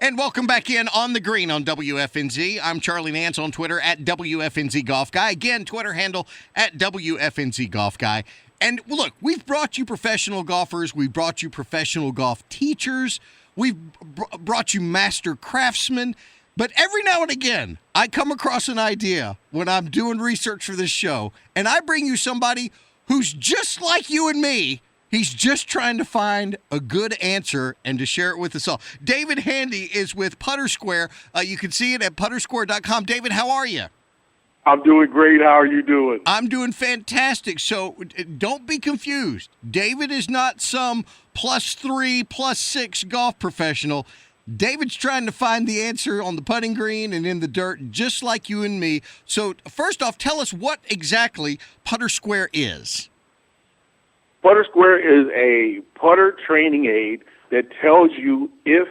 And welcome back in on the green on WFNZ. I'm Charlie Nance on Twitter at WFNZ Golf Guy. Again, Twitter handle at WFNZ Golf Guy. And look, we've brought you professional golfers. We've brought you professional golf teachers. We've brought you master craftsmen. But every now and again, I come across an idea when I'm doing research for this show, and I bring you somebody who's just like you and me. He's just trying to find a good answer and to share it with us all. David Handy is with PutterSquare. You can see it at PutterSquare.com. David, how are you? I'm doing great. How are you doing? I'm doing fantastic. So don't be confused. David is not some +3, +6 golf professional. David's trying to find the answer on the putting green and in the dirt, just like you and me. So first off, tell us what exactly PutterSquare is. PutterSquare is a putter training aid that tells you if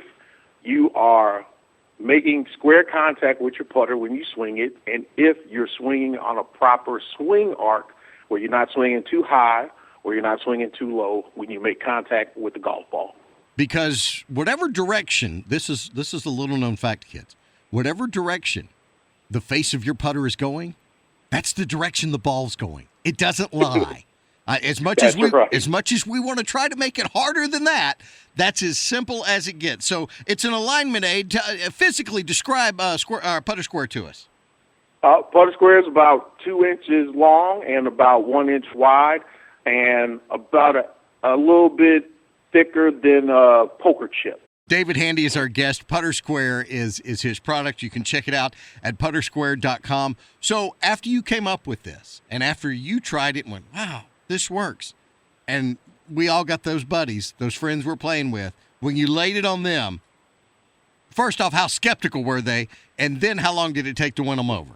you are making square contact with your putter when you swing it, and if you're swinging on a proper swing arc where you're not swinging too high or you're not swinging too low when you make contact with the golf ball. Because whatever direction, this is a little known fact, kids. Whatever direction the face of your putter is going, that's the direction the ball's going. It doesn't lie. As much as we want to try to make it harder than that, that's as simple as it gets. So it's an alignment aid. Physically describe PutterSquare to us. PutterSquare is about 2 inches long and about 1 inch wide, and about a little bit thicker than a poker chip. David Handy is our guest. PutterSquare is his product. You can check it out at PutterSquare.com. So after you came up with this, and after you tried it and went, wow, this works, and we all got those buddies, those friends we're playing with, when you laid it on them, first off, how skeptical were they, and then how long did it take to win them over?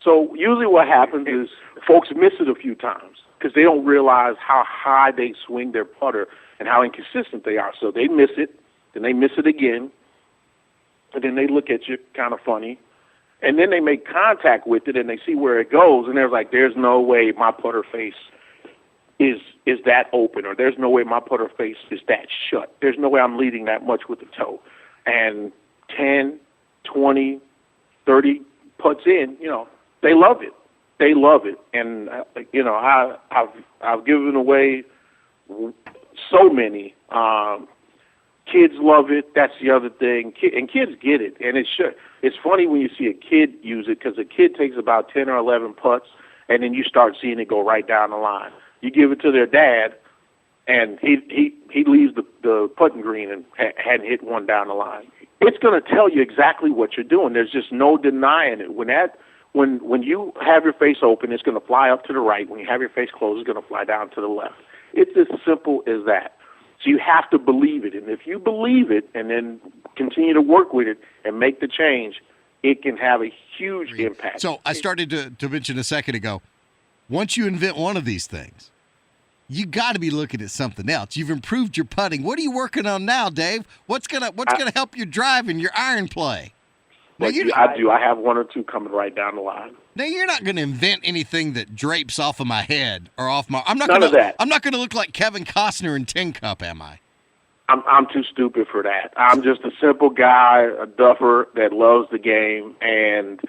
So usually what happens is folks miss it a few times because they don't realize how high they swing their putter and how inconsistent they are. So they miss it, then they miss it again, and then they look at you kind of funny, and then they make contact with it and they see where it goes, and they're like, there's no way my putter face is that open, or there's no way my putter face is that shut. There's no way I'm leading that much with the toe. And 10, 20, 30 putts in, they love it. They love it. And, I've given away so many. Kids love it. That's the other thing. And kids get it. And it's funny when you see a kid use it, because a kid takes about 10 or 11 putts, and then you start seeing it go right down the line. You give it to their dad, and he leaves the putting green and hadn't hit one down the line. It's going to tell you exactly what you're doing. There's just no denying it. When you have your face open, it's going to fly up to the right. When you have your face closed, it's going to fly down to the left. It's as simple as that. So you have to believe it. And if you believe it and then continue to work with it and make the change, it can have a huge impact. So I started to mention a second ago, once you invent one of these things, you got to be looking at something else. You've improved your putting. What are you working on now, Dave? What's gonna help your drive and your iron play? I do. I have one or two coming right down the line. Now you're not going to invent anything that drapes off of my head or off my. None of that. I'm not going to look like Kevin Costner in Tin Cup, am I? I'm too stupid for that. I'm just a simple guy, a duffer that loves the game, and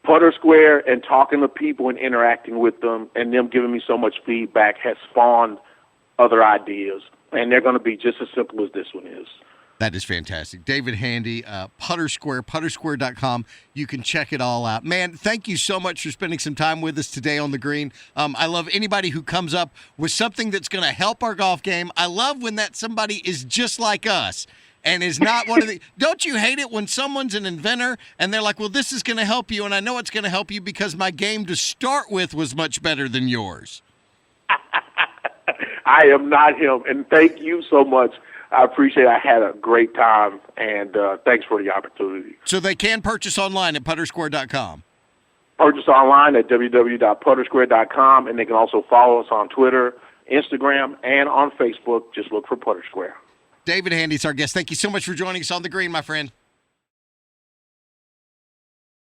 PutterSquare and talking to people and interacting with them and them giving me so much feedback has spawned other ideas, and they're going to be just as simple as this one is. That is fantastic. David Handy, PutterSquare, PutterSquare.com. You can check it all out. Man, thank you so much for spending some time with us today on the green. I love anybody who comes up with something that's going to help our golf game. I love when that somebody is just like us and is not one of the – don't you hate it when someone's an inventor and they're like, well, this is going to help you, and I know it's going to help you because my game to start with was much better than yours. I am not him, and thank you so much. I appreciate it. I had a great time, and thanks for the opportunity. So they can purchase online at PutterSquare.com. Purchase online at www.PutterSquare.com, and they can also follow us on Twitter, Instagram, and on Facebook. Just look for PutterSquare. David Handy's our guest. Thank you so much for joining us on the green, my friend.